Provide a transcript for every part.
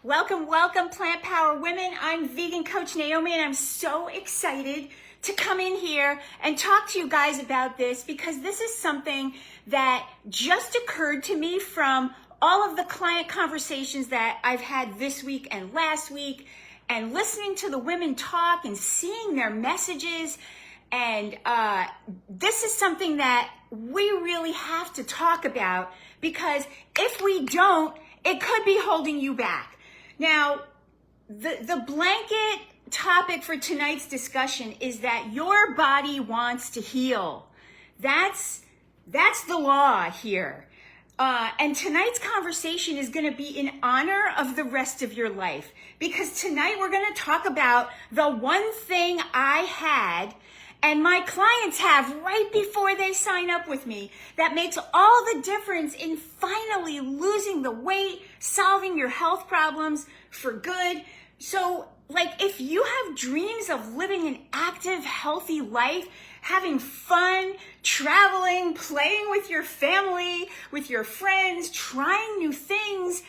Welcome, welcome, Plant Power Women. I'm vegan coach Naomi, and I'm so excited to come in here and talk to you guys about this because this is something that just occurred to me from all of the client conversations that I've had this week and last week, and listening to the women talk and seeing their messages. And this is something that we really have to talk about, because if we don't, it could be holding you back. Now, the blanket topic for tonight's discussion is that your body wants to heal. That's the law here. And tonight's conversation is going to be in honor of the rest of your life, because tonight we're going to talk about the one thing I had and my clients have right before they sign up with me that makes all the difference in finally losing the weight, solving your health problems for good. So, if you have dreams of living an active, healthy life, having fun, traveling, playing with your family, with your friends, trying new things,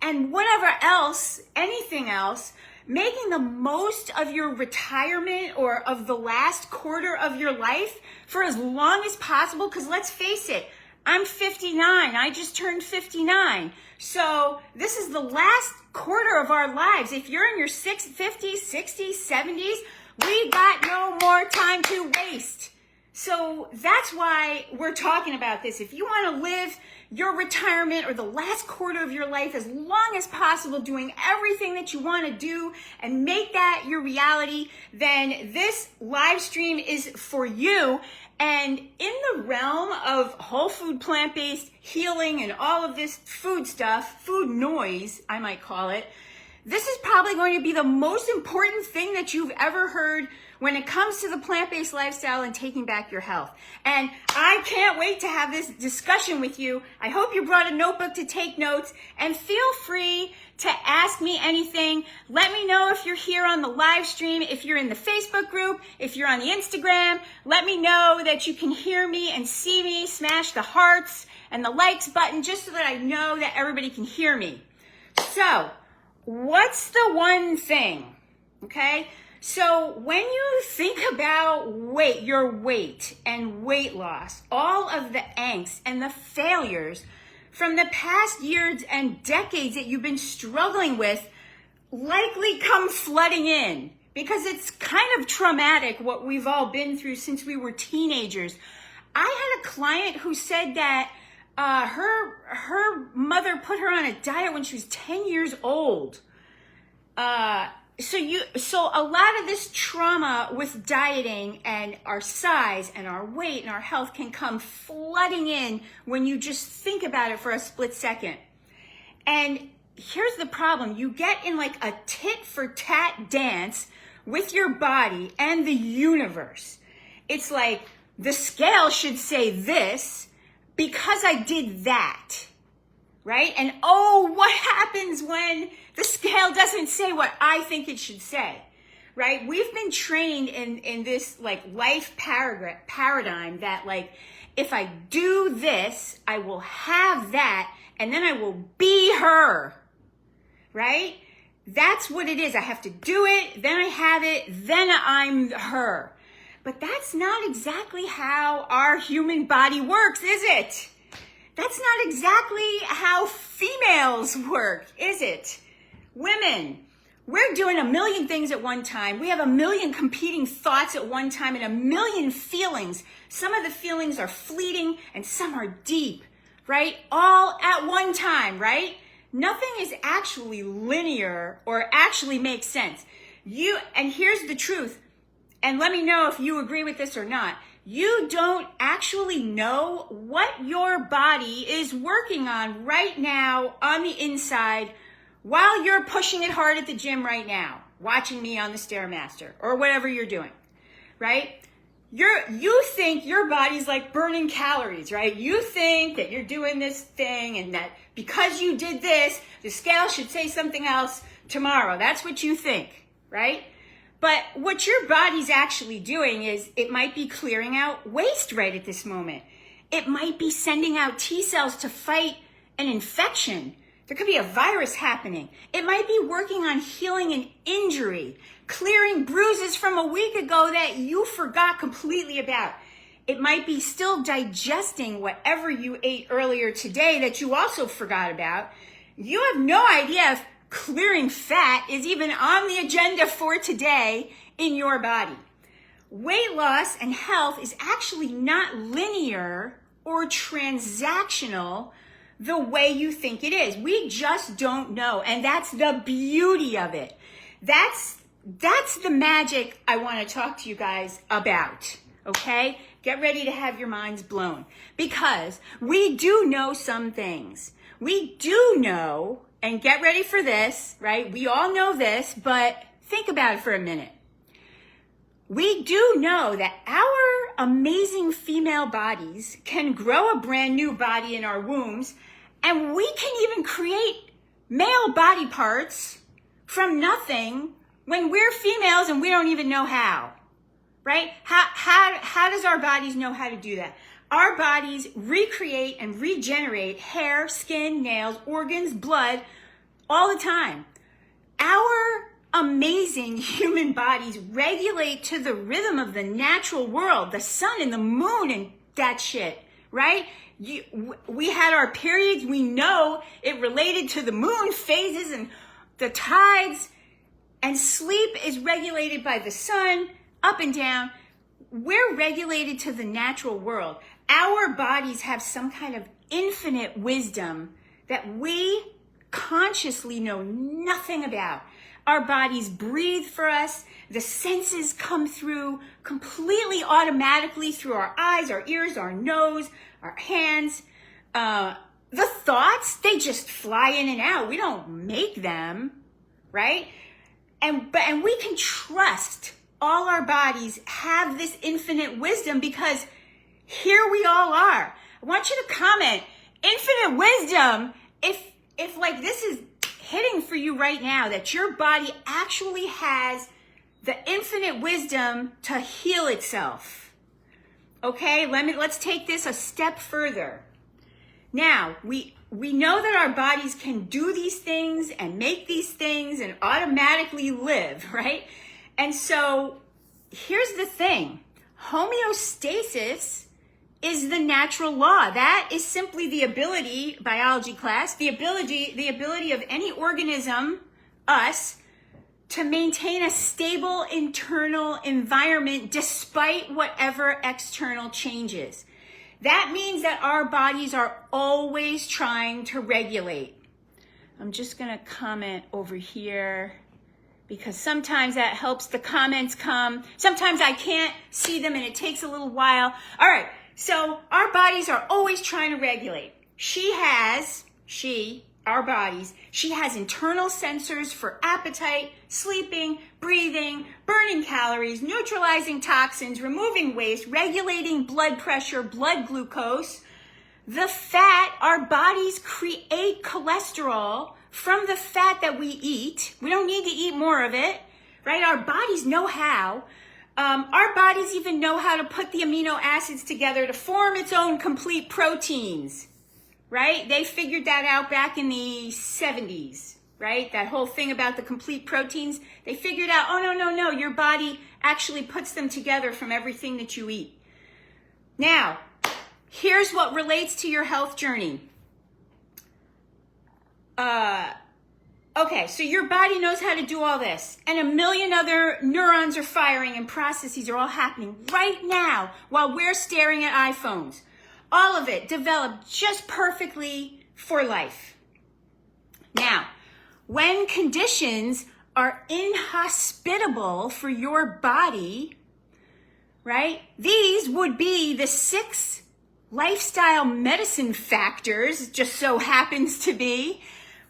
and whatever else, anything else, making the most of your retirement or of the last quarter of your life for as long as possible, because let's face it, I'm 59. I just turned 59. So this is the last quarter of our lives. If you're in your 50s, 60s, 70s, we got no more time to waste. So that's why we're talking about this. If you want to live your retirement or the last quarter of your life as long as possible, doing everything that you want to do and make that your reality, then this live stream is for you. And in the realm of whole food, plant-based healing and all of this food stuff, food noise, I might call it, this is probably going to be the most important thing that you've ever heard when it comes to the plant-based lifestyle and taking back your health. And I can't wait to have this discussion with you. I hope you brought a notebook to take notes, and feel free to ask me anything. Let me know if you're here on the live stream, if you're in the Facebook group, if you're on the Instagram. Let me know that you can hear me and see me. Smash the hearts and the likes button just so that I know that everybody can hear me. So, what's the one thing? Okay? So when you think about your weight and weight loss, all of the angst and the failures from the past years and decades that you've been struggling with likely come flooding in, because it's kind of traumatic what we've all been through since we were teenagers. I had a client who said that her mother put her on a diet when she was 10 years old. So a lot of this trauma with dieting and our size and our weight and our health can come flooding in when you just think about it for a split second. And here's the problem. You get in like a tit for tat dance with your body and the universe. It's like the scale should say this because I did that. Right? And what happens when the scale doesn't say what I think it should say? Right? We've been trained in this life paradigm that if I do this, I will have that, and then I will be her. Right? That's what it is. I have to do it, then I have it, then I'm her. But that's not exactly how our human body works, is it? That's not exactly how females work, is it? Women, we're doing a million things at one time. We have a million competing thoughts at one time and a million feelings. Some of the feelings are fleeting and some are deep, right? All at one time, right? Nothing is actually linear or actually makes sense. And here's the truth, and let me know if you agree with this or not. You don't actually know what your body is working on right now on the inside while you're pushing it hard at the gym right now, watching me on the Stairmaster or whatever you're doing, right? You think your body's like burning calories, right? You think that you're doing this thing and that because you did this, the scale should say something else tomorrow. That's what you think, right? But what your body's actually doing is it might be clearing out waste right at this moment. It might be sending out T cells to fight an infection. There could be a virus happening. It might be working on healing an injury, clearing bruises from a week ago that you forgot completely about. It might be still digesting whatever you ate earlier today that you also forgot about. You have no idea if clearing fat is even on the agenda for today in your body. Weight loss and health is actually not linear or transactional the way you think it is. We just don't know. And that's the beauty of it. That's the magic I want to talk to you guys about. Okay? Get ready to have your minds blown. Because we do know some things. We do know, and get ready for this, right? We all know this, but think about it for a minute. We do know that our amazing female bodies can grow a brand new body in our wombs, and we can even create male body parts from nothing when we're females and we don't even know how, right? How does our bodies know how to do that? Our bodies recreate and regenerate hair, skin, nails, organs, blood all the time. Our amazing human bodies regulate to the rhythm of the natural world, the sun and the moon and that shit, right? We had our periods. We know it related to the moon phases and the tides, and sleep is regulated by the sun, up and down. We're regulated to the natural world. Our bodies have some kind of infinite wisdom that we consciously know nothing about. Our bodies breathe for us. The senses come through completely automatically through our eyes, our ears, our nose, our hands. The thoughts, they just fly in and out. We don't make them, right? And we can trust all our bodies have this infinite wisdom because here we all are. I want you to comment, infinite wisdom, if like this is hitting for you right now, that your body actually has the infinite wisdom to heal itself. Okay, let's take this a step further. Now, we know that our bodies can do these things and make these things and automatically live, right? And so here's the thing. Homeostasis is the natural law. That is simply the ability, biology class, the ability of any organism, us, to maintain a stable internal environment despite whatever external changes. That means that our bodies are always trying to regulate. I'm just going to comment over here because sometimes that helps the comments come. Sometimes I can't see them and it takes a little while. All right. So our bodies are always trying to regulate. Our bodies, she has internal sensors for appetite, sleeping, breathing, burning calories, neutralizing toxins, removing waste, regulating blood pressure, blood glucose. The fat, our bodies create cholesterol from the fat that we eat. We don't need to eat more of it, right? Our bodies know how. Our bodies even know how to put the amino acids together to form its own complete proteins, right? They figured that out back in the 70s, right? That whole thing about the complete proteins. They figured out, oh, no, your body actually puts them together from everything that you eat. Now, here's what relates to your health journey. Okay, so your body knows how to do all this, and a million other neurons are firing and processes are all happening right now while we're staring at iPhones. All of it developed just perfectly for life. Now, when conditions are inhospitable for your body, right, these would be the 6 lifestyle medicine factors, just so happens to be,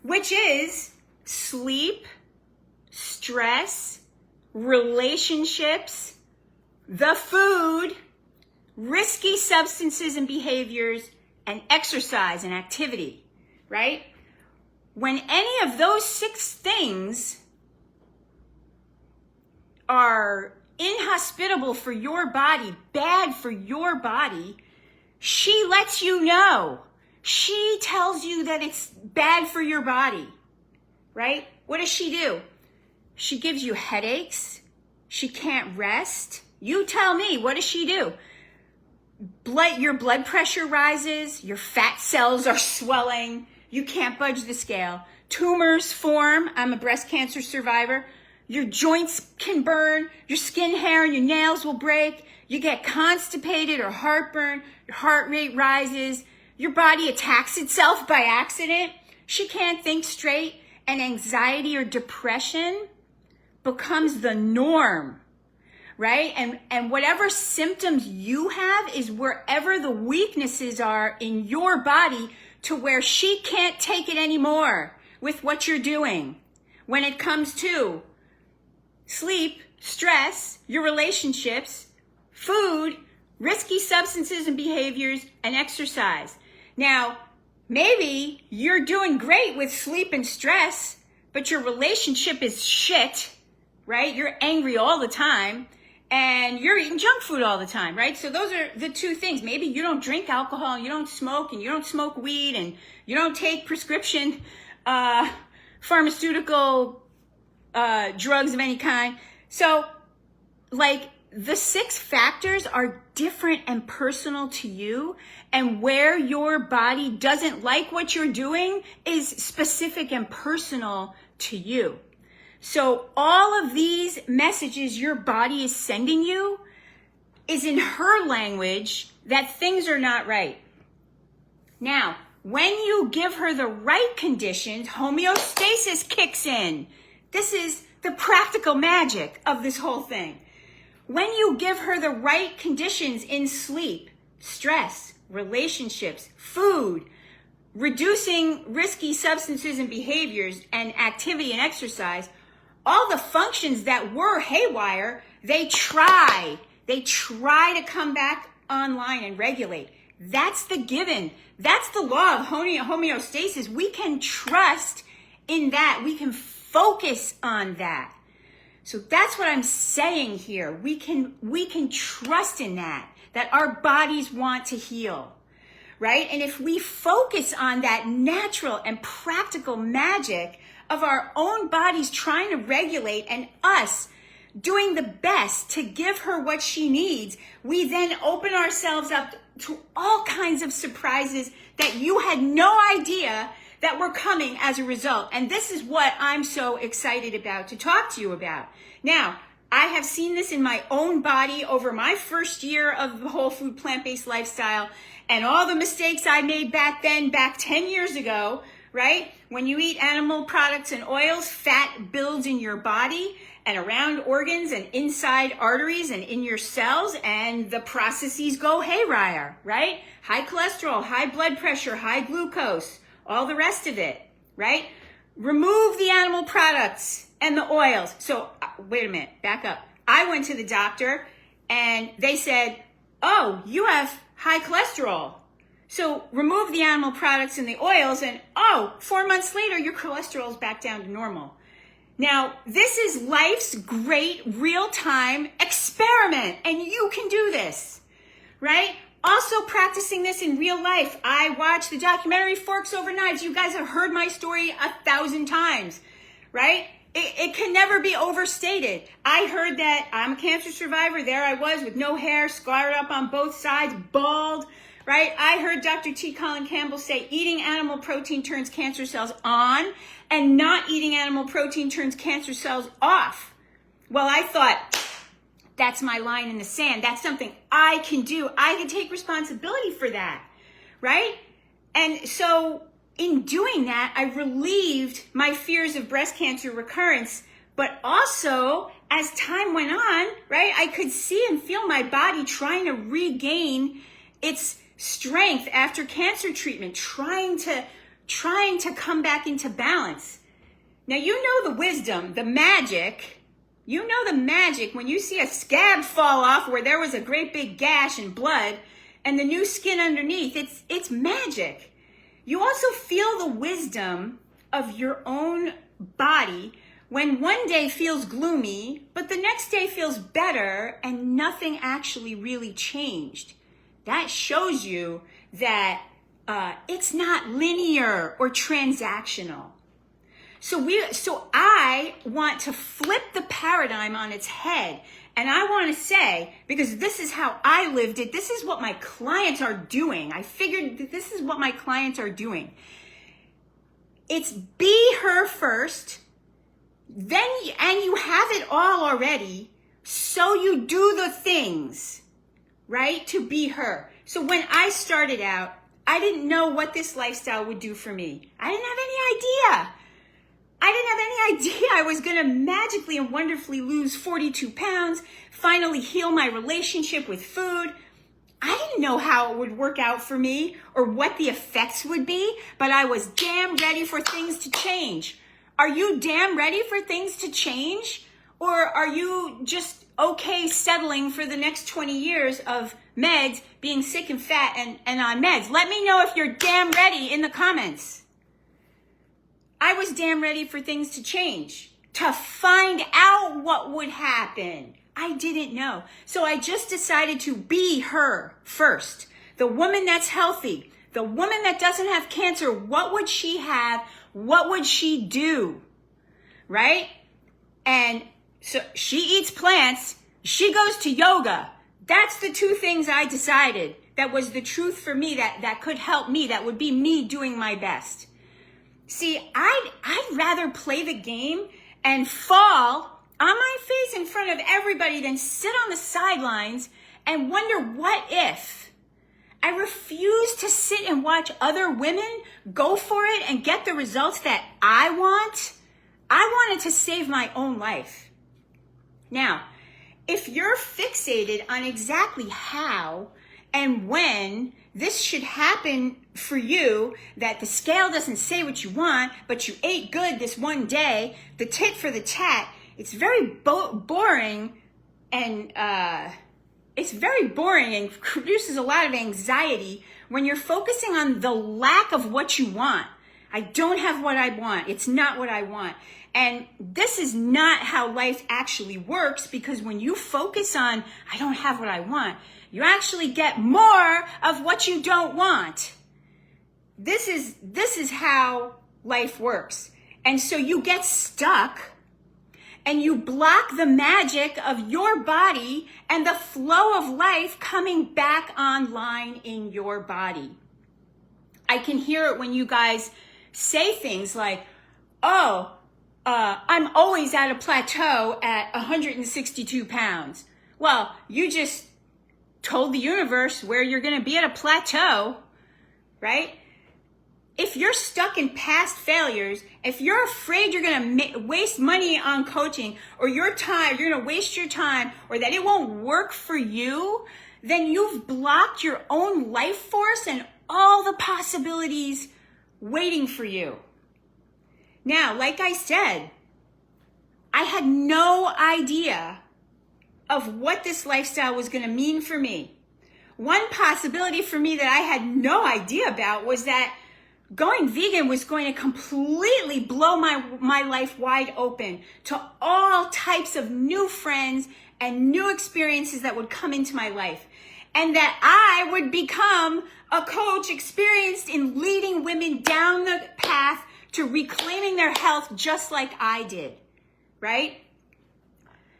which is sleep, stress, relationships, the food, risky substances and behaviors, and exercise and activity, right? When any of those 6 things are inhospitable for your body, bad for your body, she lets you know, She tells you that it's bad for your body, right? What does she do? She gives you headaches. She can't rest. You tell me, what does she do? Your blood pressure rises. Your fat cells are swelling. You can't budge the scale. Tumors form. I'm a breast cancer survivor. Your joints can burn. Your skin, hair, and your nails will break. You get constipated or heartburn. Your heart rate rises. Your body attacks itself by accident. She can't think straight. And anxiety or depression becomes the norm, right? And whatever symptoms you have is wherever the weaknesses are in your body to where she can't take it anymore with what you're doing when it comes to sleep, stress, your relationships, food, risky substances and behaviors, and exercise. Now, maybe you're doing great with sleep and stress, but your relationship is shit, right? You're angry all the time and you're eating junk food all the time, right? So those are the two things. Maybe you don't drink alcohol, and you don't smoke weed, and you don't take prescription pharmaceutical drugs of any kind. So like the 6 factors are different and personal to you, and where your body doesn't like what you're doing is specific and personal to you. So all of these messages your body is sending you is in her language that things are not right. Now, when you give her the right conditions, homeostasis kicks in. This is the practical magic of this whole thing. When you give her the right conditions in sleep, stress, relationships, food, reducing risky substances and behaviors, and activity and exercise, all the functions that were haywire, they try to come back online and regulate. That's the given. That's the law of homeostasis. We can trust in that. We can focus on that. So that's what I'm saying here. We can trust in that our bodies want to heal, right? And if we focus on that natural and practical magic of our own bodies trying to regulate and us doing the best to give her what she needs, we then open ourselves up to all kinds of surprises that you had no idea that were coming as a result. And this is what I'm so excited about to talk to you about. Now, I have seen this in my own body over my first year of the whole food plant-based lifestyle, and all the mistakes I made back 10 years ago, right? When you eat animal products and oils, fat builds in your body and around organs and inside arteries and in your cells, and the processes go haywire, right? High cholesterol, high blood pressure, high glucose, all the rest of it, right? Remove the animal products and the oils. So wait a minute, back up. I went to the doctor and they said, oh, you have high cholesterol. So remove the animal products and the oils, and 4 months later, your cholesterol is back down to normal. Now, this is life's great real-time experiment, and you can do this, right? Also practicing this in real life. I watched the documentary Forks Over Knives. You guys have heard my story 1,000 times, right? It can never be overstated. I heard that I'm a cancer survivor. There I was with no hair, scarred up on both sides, bald, right? I heard Dr. T. Colin Campbell say eating animal protein turns cancer cells on, and not eating animal protein turns cancer cells off. Well, I thought, that's my line in the sand. That's something I can do. I can take responsibility for that, right? And so in doing that, I relieved my fears of breast cancer recurrence, but also as time went on, right, I could see and feel my body trying to regain its strength after cancer treatment, trying to come back into balance. Now, you know the wisdom, the magic. You know the magic when you see a scab fall off where there was a great big gash and blood and the new skin underneath. It's magic. You also feel the wisdom of your own body when one day feels gloomy, but the next day feels better and nothing actually really changed. That shows you that it's not linear or transactional. So I want to flip the paradigm on its head. And I want to say, because this is how I lived it, this is what my clients are doing. I figured that this is what my clients are doing. It's be her first, then, and you have it all already, so you do the things, right, to be her. So when I started out, I didn't know what this lifestyle would do for me. I didn't have any idea. I was going to magically and wonderfully lose 42 pounds, finally heal my relationship with food. I didn't know how it would work out for me or what the effects would be, but I was damn ready for things to change. Are you damn ready for things to change? Or are you just okay settling for the next 20 years of meds, being sick and fat and on meds? Let me know if you're damn ready in the comments. I was damn ready for things to change, to find out what would happen. I didn't know. So I just decided to be her first. The woman that's healthy, the woman that doesn't have cancer, what would she have? What would she do? Right? And so she eats plants. She goes to yoga. That's the two things I decided that was the truth for me, that could help me, that would be me doing my best. See, I'd rather play the game and fall on my face in front of everybody than sit on the sidelines and wonder what if. I refuse to sit and watch other women go for it and get the results that I want. I wanted to save my own life. Now, if you're fixated on exactly how and when this should happen for you, that the scale doesn't say what you want, but you ate good this one day, the tit for the tat, it's very boring and produces a lot of anxiety when you're focusing on the lack of what you want. I don't have what I want. It's not what I want. And this is not how life actually works, because when you focus on, I don't have what I want, you actually get more of what you don't want. This is how life works. And so you get stuck and you block the magic of your body and the flow of life coming back online in your body. I can hear it when you guys say things like, I'm always at a plateau at 162 pounds. Well, you just told the universe where you're going to be at a plateau, right? If you're stuck in past failures, if you're afraid you're going to waste money on coaching, or you're going to waste your time, or that it won't work for you, then you've blocked your own life force and all the possibilities waiting for you. Now, like I said, I had no idea of what this lifestyle was going to mean for me. One possibility for me that I had no idea about was that going vegan was going to completely blow my life wide open to all types of new friends and new experiences that would come into my life. And that I would become a coach experienced in leading women down the path to reclaiming their health just like I did, right?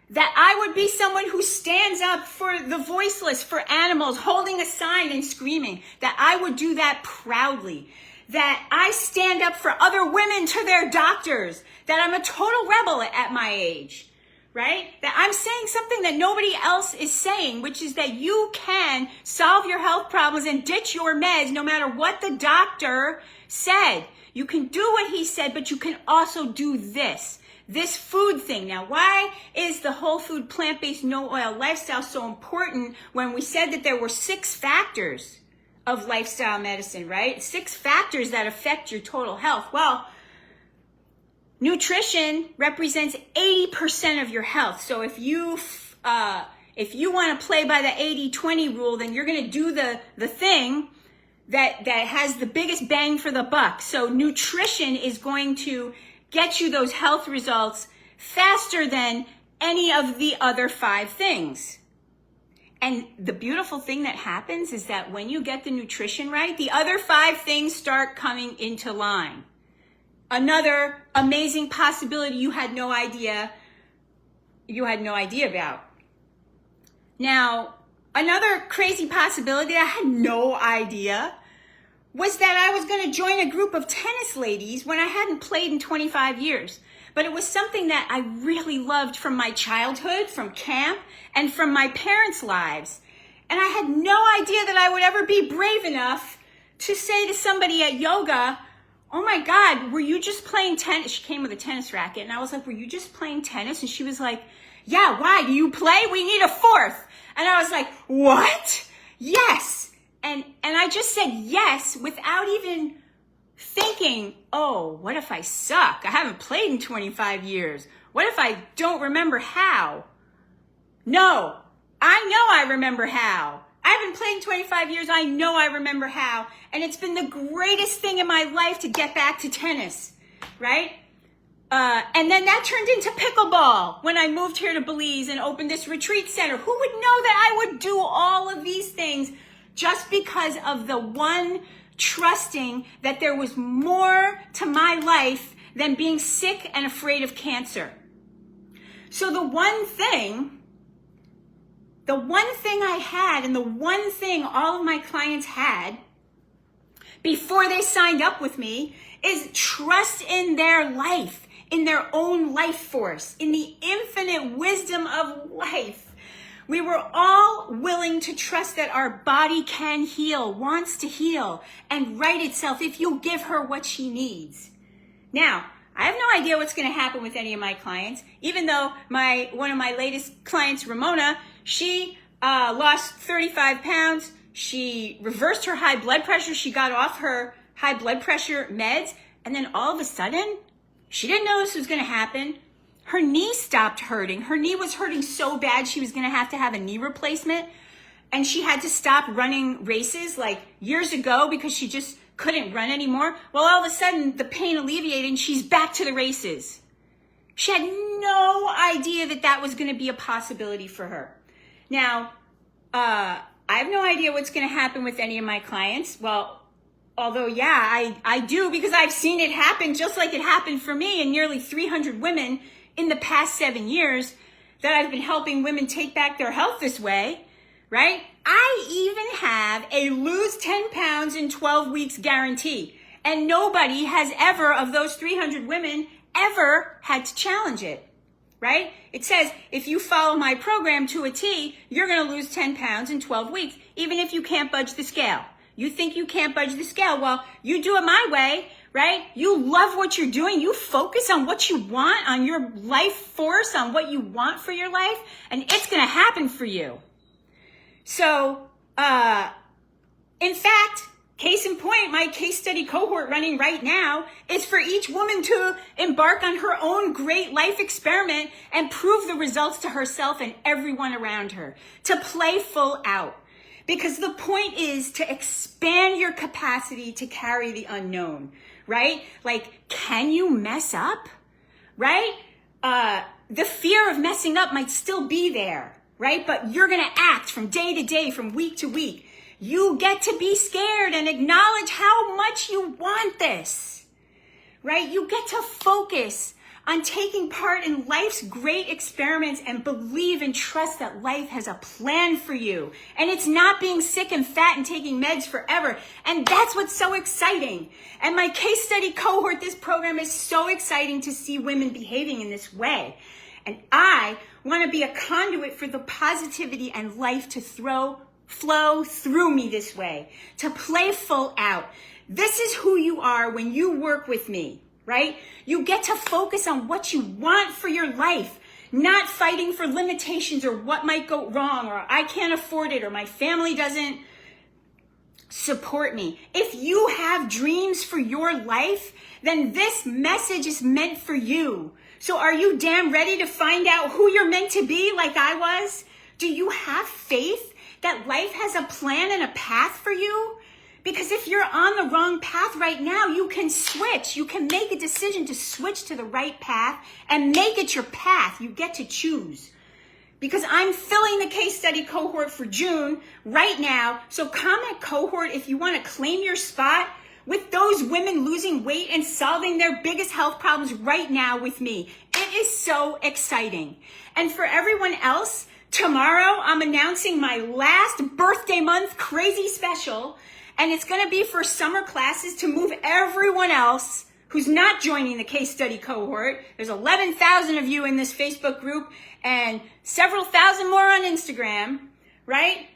That I would be someone who stands up for the voiceless, for animals, holding a sign and screaming. That I would do that proudly. That I stand up for other women to their doctors. That I'm a total rebel at my age, right? That I'm saying something that nobody else is saying, which is that you can solve your health problems and ditch your meds no matter what the doctor said. You can do what he said, but you can also do this food thing. Now, why is the whole food, plant-based, no oil lifestyle so important when we said that there were 6 factors of lifestyle medicine, right? 6 factors that affect your total health. Well, nutrition represents 80% of your health. So if you want to play by the 80-20 rule, then you're going to do the thing that has the biggest bang for the buck. So nutrition is going to get you those health results faster than any of the other 5 things. And the beautiful thing that happens is that when you get the nutrition right, the other 5 things start coming into line. Another amazing possibility you had no idea about. Now, another crazy possibility I had no idea was that I was going to join a group of tennis ladies when I hadn't played in 25 years. But it was something that I really loved from my childhood, from camp, and from my parents' lives. And I had no idea that I would ever be brave enough to say to somebody at yoga, oh my God, were you just playing tennis? She came with a tennis racket, and I was like, were you just playing tennis? And she was like, yeah, why? Do you play? We need a 4th. And I was like, what? Yes. And I just said yes without even thinking, oh, what if I suck? I haven't played in 25 years. What if I don't remember how? No, I know I remember how. I haven't played in 25 years. I know I remember how. And it's been the greatest thing in my life to get back to tennis, right? And then that turned into pickleball when I moved here to Belize and opened this retreat center. Who would know that I would do all of these things just because of the one trusting that there was more to my life than being sick and afraid of cancer? So the one thing I had, and the one thing all of my clients had before they signed up with me, is trust in their life, in their own life force, in the infinite wisdom of life. We were all willing to trust that our body can heal, wants to heal, and right itself if you give her what she needs. Now, I have no idea what's going to happen with any of my clients, even though one of my latest clients, Ramona, she lost 35 pounds. She reversed her high blood pressure. She got off her high blood pressure meds. And then all of a sudden, she didn't know this was going to happen. Her knee stopped hurting. Her knee was hurting so bad she was going to have a knee replacement. And she had to stop running races like years ago because she just couldn't run anymore. Well, all of a sudden, the pain alleviated and she's back to the races. She had no idea that that was going to be a possibility for her. Now, I have no idea what's going to happen with any of my clients. Well, although, yeah, I do, because I've seen it happen just like it happened for me and nearly 300 women in the past 7 years that I've been helping women take back their health this way, right? I even have a lose 10 pounds in 12 weeks guarantee. And nobody has ever, of those 300 women, ever had to challenge it. Right? It says, if you follow my program to a T, you're going to lose 10 pounds in 12 weeks, even if you can't budge the scale. You think you can't budge the scale. Well, you do it my way, right? You love what you're doing. You focus on what you want, on your life force, on what you want for your life, and it's going to happen for you. So, in fact, case in point, my case study cohort running right now is for each woman to embark on her own great life experiment and prove the results to herself and everyone around her, to play full out. Because the point is to expand your capacity to carry the unknown, right? Like, can you mess up, right? The fear of messing up might still be there, right? But you're going to act from day to day, from week to week. You get to be scared and acknowledge how much you want this, right? You get to focus on taking part in life's great experiments and believe and trust that life has a plan for you. And it's not being sick and fat and taking meds forever. And that's what's so exciting. And my case study cohort, this program is so exciting to see women behaving in this way. And I want to be a conduit for the positivity and life to flow through me this way, to play full out. This is who you are when you work with me, right? You get to focus on what you want for your life, not fighting for limitations or what might go wrong, or I can't afford it, or my family doesn't support me. If you have dreams for your life, then this message is meant for you. So are you damn ready to find out who you're meant to be like I was? Do you have faith that life has a plan and a path for you? Because if you're on the wrong path right now, you can switch. You can make a decision to switch to the right path and make it your path. You get to choose. because I'm filling the case study cohort for June right now. So comment cohort if you want to claim your spot with those women losing weight and solving their biggest health problems right now with me. It is so exciting. And for everyone else, tomorrow I'm announcing my last birthday month crazy special, and it's going to be for summer classes to move everyone else who's not joining the case study cohort. There's 11,000 of you in this Facebook group and several thousand more on Instagram, right?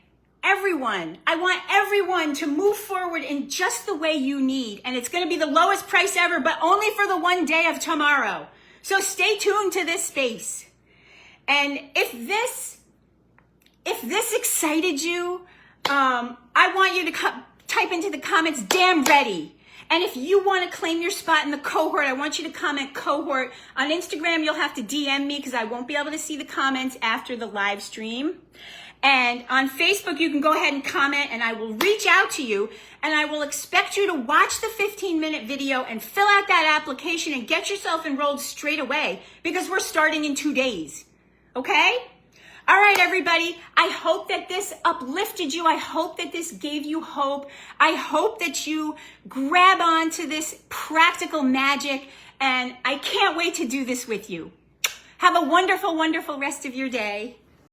Everyone, I want everyone to move forward in just the way you need. And it's going to be the lowest price ever, but only for the one day of tomorrow. So stay tuned to this space. And if this excited you, I want you to type into the comments, damn ready. And if you want to claim your spot in the cohort, I want you to comment cohort. On Instagram, you'll have to DM me because I won't be able to see the comments after the live stream. And on Facebook, you can go ahead and comment and I will reach out to you and I will expect you to watch the 15-minute video and fill out that application and get yourself enrolled straight away because we're starting in 2 days. Okay? All right, everybody. I hope that this uplifted you. I hope that this gave you hope. I hope that you grab onto this practical magic, and I can't wait to do this with you. Have a wonderful, wonderful rest of your day.